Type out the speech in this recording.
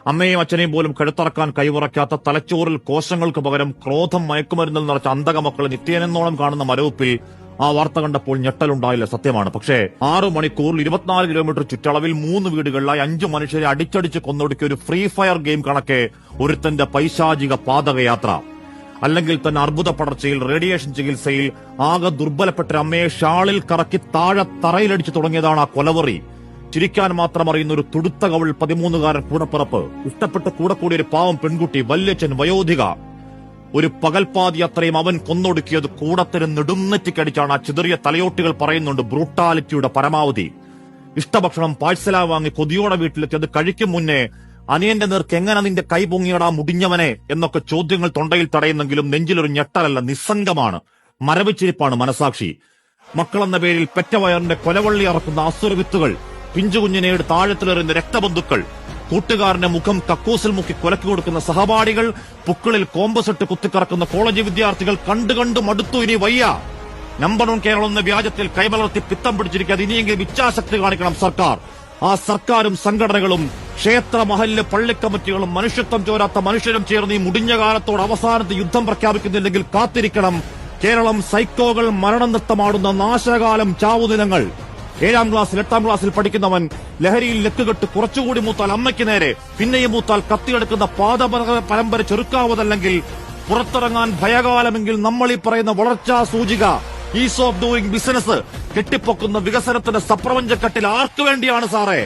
അമ്മയും അച്ഛനെയും പോലും കഴുത്തറക്കാൻ കൈവറക്കാത്ത തലച്ചോറിൽ കോശങ്ങൾക്ക് പകരം ക്രോധം മയക്കുമരുന്നിൽ നിറച്ച അന്തക മക്കളെ നിത്യേനെന്നോളം കാണുന്ന മരവിപ്പിൽ ആ വാർത്ത കണ്ടപ്പോൾ ഞെട്ടലുണ്ടായില്ല, സത്യമാണ്. പക്ഷേ 6 മണിക്കൂറിൽ 24 കിലോമീറ്റർ ചുറ്റളവിൽ 3 വീടുകളിലായി 5 മനുഷ്യരെ അടിച്ചടിച്ച് കൊന്നൊടുക്കിയ ഒരു ഫ്രീ ഫയർ ഗെയിം കണക്കെ ഒരുത്തന്റെ പൈശാചിക പാതകയാത്ര. അല്ലെങ്കിൽ തന്നെ അർബുദ പടർച്ചയിൽ റേഡിയേഷൻ ചികിത്സയിൽ ആകെ ദുർബലപ്പെട്ട അമ്മയെ ഷാളിൽ കറക്കി താഴെ തറയിലടിച്ചു തുടങ്ങിയതാണ് ആ കൊലവറി. ചിരിക്കാൻ മാത്രം അറിയുന്ന ഒരു തുടുത്ത കവിൾ 13-കാരൻ കൂടപ്പിറപ്പ്, ഇഷ്ടപ്പെട്ട് കൂടെ കൂടിയ ഒരു പാവം പെൺകുട്ടി, വല്യച്ഛൻ, വയോധിക. ഒരു പകൽപ്പാതി അത്രയും അവൻ കൊന്നൊടുക്കിയത് കൂടത്തിന് നെടുന്നെറ്റിക്കടിച്ചാണ്. ആ ചിതറിയ തലയോട്ടികൾ പറയുന്നുണ്ട് ബ്രൂട്ടാലിറ്റിയുടെ പരമാവധി. ഇഷ്ടഭക്ഷണം പാഴ്സലാ വാങ്ങി കൊതിയോടെ വീട്ടിലെത്തി അത് കഴിക്കും മുന്നേ അനിയന്റെ നേർക്ക് എങ്ങനെ നിന്റെ കൈ പൊങ്ങിയടാ മുടിഞ്ഞവനെ എന്നൊക്കെ ചോദ്യങ്ങൾ തൊണ്ടയിൽ തടയുന്നെങ്കിലും നെഞ്ചിലൊരു ഞെട്ടലല്ല, നിസ്സംഗമാണ്, മരവിച്ചിരിപ്പാണ് മനസാക്ഷി. മക്കളെന്ന പേരിൽ പെറ്റവയറിന്റെ കൊലവള്ളി അറക്കുന്ന അസുരവിത്തുകൾ, പിഞ്ചുകുഞ്ഞിനെ എടുത്ത് ആഴത്തിലെറിയുന്ന രക്തബന്ധുക്കൾ, കൂട്ടുകാരന്റെ മുഖം കക്കൂസിൽ മുക്കി കൊലക്ക് കൊടുക്കുന്ന സഹപാഠികൾ, പുക്കളിൽ കോമ്പസിട്ട് കുത്തിക്കറക്കുന്ന കോളേജ് വിദ്യാർത്ഥികൾ. കണ്ടു മടുത്തു, ഇനി വയ്യ. നമ്പർ 1 കേരളം എന്ന വ്യാജത്തിൽ കൈമലർത്തി പിത്തം പിടിച്ചിരിക്കാതെ ഇനിയെങ്കിലും ഇച്ഛാശക്തി കാണിക്കണം സർക്കാർ. ആ സർക്കാരും സംഘടനകളും ക്ഷേത്ര മഹല്ല് പള്ളിക്കമ്മിറ്റികളും മനുഷ്യത്വം ചോരാത്ത മനുഷ്യരും ചേർന്ന് ഈ മുടിഞ്ഞ കാലത്തോട് അവസാനത്തെ യുദ്ധം പ്രഖ്യാപിക്കുന്നില്ലെങ്കിൽ കാത്തിരിക്കണം. കേരളം സൈക്കോകൾ മരണം നൃത്തമാടുന്ന നാശകാലം ചാവുദിനങ്ങൾ. 7ാം ക്ലാസ്സിൽ 8ാം ക്ലാസ്സിൽ പഠിക്കുന്നവൻ ലഹരിയിൽ ലെക്കുകെട്ട് കുറച്ചുകൂടി മൂത്താൽ അമ്മയ്ക്ക് നേരെ, പിന്നെയും മൂത്താൽ കത്തിയെടുക്കുന്ന പരമ്പര ചെറുക്കാവതല്ലെങ്കിൽ പുറത്തിറങ്ങാൻ ഭയകാലമെങ്കിൽ നമ്മൾ ഈ പറയുന്ന വളർച്ചാ സൂചിക, ഈസ് ഓഫ് ഡൂയിങ് ബിസിനസ് കെട്ടിപ്പൊക്കുന്ന വികസനത്തിന്റെ സപ്രപഞ്ചക്കെട്ടിൽ ആർക്കു വേണ്ടിയാണ് സാറേ?